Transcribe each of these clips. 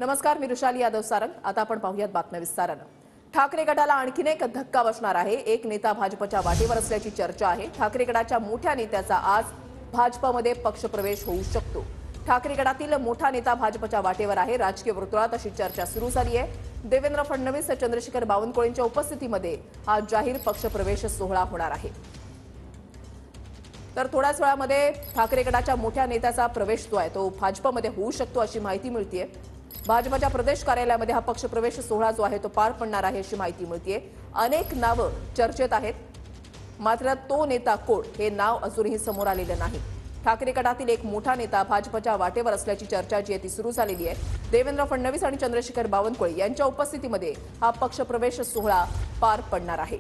नमस्कार, मी रुशाली यादव सारंग। आता आपण पाहूयात बातम्या विस्ताराने। ठाकरे गटाला आणखीन एक धक्का बसणार आहे। एक नेता भाजपच्या वाटेवर असल्याची चर्चा आहे। ठाकरे गटाच्या मोठ्या नेत्याचा आज भाजपमध्ये पक्षप्रवेश होऊ शकतो। ठाकरे गटातील मोठा नेता भाजपच्या वाटेवर आहे। राजकीय वर्तुळात अशी चर्चा सुरू झाली आहे। देवेंद्र फडणवीस चंद्रशेखर बावनकुळेंच्या उपस्थितीमध्ये हा जाहीर पक्षप्रवेश सोहळा होणार आहे। तर थोड्याच वेळामध्ये ठाकरे गटाच्या मोठ्या नेत्याचा प्रवेश जो आहे तो भाजपमध्ये होऊ शकतो अशी माहिती मिळतेय। भाजपच्या प्रदेश कार्यालयामध्ये हा पक्षप्रवेश सोहळा जो आहे तो पार पडणार आहे अशी माहिती मिळतेय। अनेक नावं चर्चेत आहेत, मात्र तो नेता कोण हे नाव अजूनही समोर आलेलं नाही। ठाकरे गटातील एक मोठा नेता भाजपच्या वाटेवर असल्याची चर्चा जी आहे ती सुरू झालेली आहे। देवेंद्र फडणवीस आणि चंद्रशेखर बावनकुळे यांच्या उपस्थितीमध्ये हा पक्षप्रवेश सोहळा पार पडणार आहे।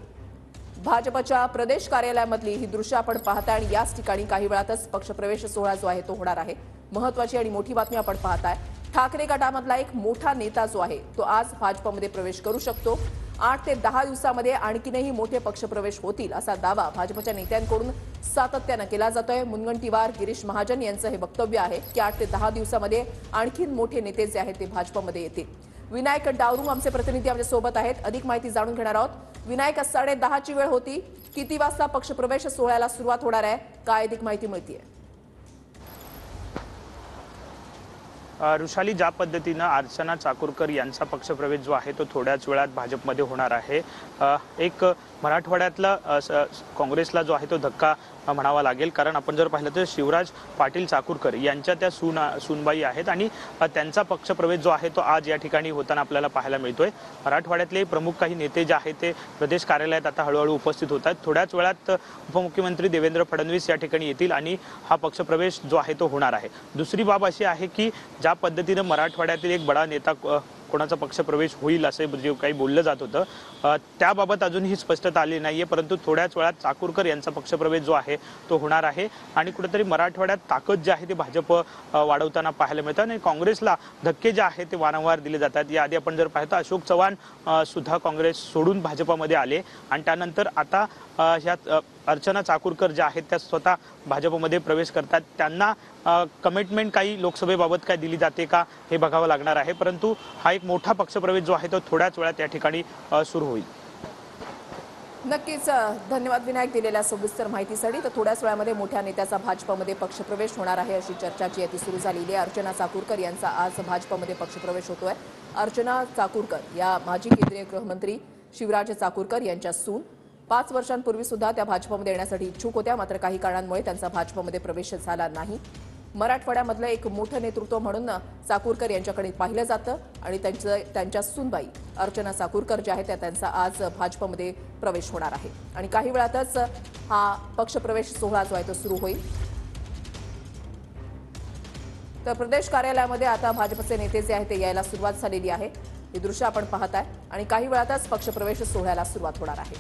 भाजपच्या प्रदेश कार्यालयामधली ही दृश्य आपण पाहताय आणि याच ठिकाणी काही वेळातच पक्षप्रवेश सोहळा जो आहे तो होणार आहे। महत्त्वाची आणि मोठी बातमी आपण पाहताय। ठाकरे गटामधला एक मोठा नेता जो आहे तो आज भाजपमध्ये प्रवेश करू शकतो। 8 ते 10 दिवसांमध्ये आणखीनही मोठे पक्षप्रवेश होतील असा दावा भाजपच्या नेत्यांकडून सातत्याने केला जातोय। मुनगंटीवार गिरीश महाजन यांचं हे वक्तव्य आहे की 8 ते 10 दिवसांमध्ये आणखीन मोठे नेते जे आहेत ते भाजपमध्ये येतील। विनायक डावरू आमचे प्रतिनिधी आमच्या सोबत आहेत, अधिक माहिती जाणून घेणार आहोत। विनायक, 10:30 ची वेळ होती, किती वाजता पक्षप्रवेश सोहळ्याला सुरुवात होणार आहे, काय अधिक माहिती मिळतेय? रुशाली, ज्या पद्धतीने अर्चना चाकूरकर यांचा पक्षप्रवेश जो आहे तो थोड्याच वेळात भाजपमध्ये होणार आहे। एक मराठवाड्यातला काँग्रेसला जो आहे तो धक्का म्हणावा लागेल, कारण आपण जर पाहिलं तर शिवराज पाटील चाकूरकर यांच्या त्या सूनबाई आहेत आणि त्यांचा पक्षप्रवेश जो आहे तो आज या ठिकाणी होताना आपल्याला पाहायला मिळतोय। मराठवाड्यातले प्रमुख काही नेते जे आहेत ते प्रदेश कार्यालयात आता हळूहळू उपस्थित होत आहेत। थोड्याच वेळात उपमुख्यमंत्री देवेंद्र फडणवीस या ठिकाणी येतील आणि हा पक्षप्रवेश जो आहे तो होणार आहे। दुसरी बाब अशी आहे की ज्या पद्धतीने मराठवाड्यातील एक बडा नेता कोणाचा पक्षप्रवेश होईल असे जे काही बोललं जात होतं त्याबाबत अजूनही स्पष्टता आली नाहीये, परंतु थोड्याच वेळात चाकूरकर यांचा पक्षप्रवेश जो आहे तो होणार आहे आणि कुठेतरी मराठवाड्यात ताकद जी आहे ती भाजप वाढवताना पाहायला मिळतं आणि काँग्रेसला धक्के जे आहेत ते वारंवार दिले जातात। याआधी आपण जर पाहिलं अशोक चव्हाण सुद्धा काँग्रेस सोडून भाजपमध्ये आले आणि त्यानंतर आता ह्यात अर्चना चाकूरकर ज्या आहेत त्या स्वतः भाजपमध्ये प्रवेश करतात। त्यांना कमिटमेंट काही लोकसभेबाबत काय दिली जाते का हे बघावं लागणार आहे, परंतु हा एक मोठा पक्षप्रवेश जो आहे तो थोड्याच वेळात या ठिकाणी सुरू होईल। नक्कीच धन्यवाद विनायक दिलेल्या सविस्तर माहितीसाठी। तर थोड्याच वेळामध्ये मोठ्या नेत्याचा भाजपमध्ये पक्षप्रवेश होणार आहे अशी चर्चा जी आहे ती सुरू झालेली आहे। अर्चना चाकूरकर यांचा आज भाजपमध्ये पक्षप्रवेश होतोय। अर्चना चाकूरकर या माजी केंद्रीय गृहमंत्री शिवराज चाकूरकर यांच्या सून 5 वर्षांपूर्वी सुद्धा त्या भाजपमध्ये येण्यासाठी इच्छुक होत्या, मात्र काही कारणांमुळे त्यांचा भाजपमध्ये प्रवेश झाला नाही। मराठवाड्यामधलं एक मोठं नेतृत्व म्हणून चाकूरकर यांच्याकडे पाहिलं जातं आणि त्यांच्या सूनबाई अर्चना चाकूरकर ज्या आहेत त्या त्यांचा आज भाजपमध्ये प्रवेश होणार आहे आणि काही वेळातच हा पक्षप्रवेश सोहळा जो आहे तो सुरू होईल। तर प्रदेश कार्यालयामध्ये आता भाजपचे नेते जे आहेत ते यायला सुरुवात झालेली आहे। हे दृश्य आपण पाहताय आणि काही वेळातच पक्षप्रवेश सोहळ्याला सुरुवात होणार आहे।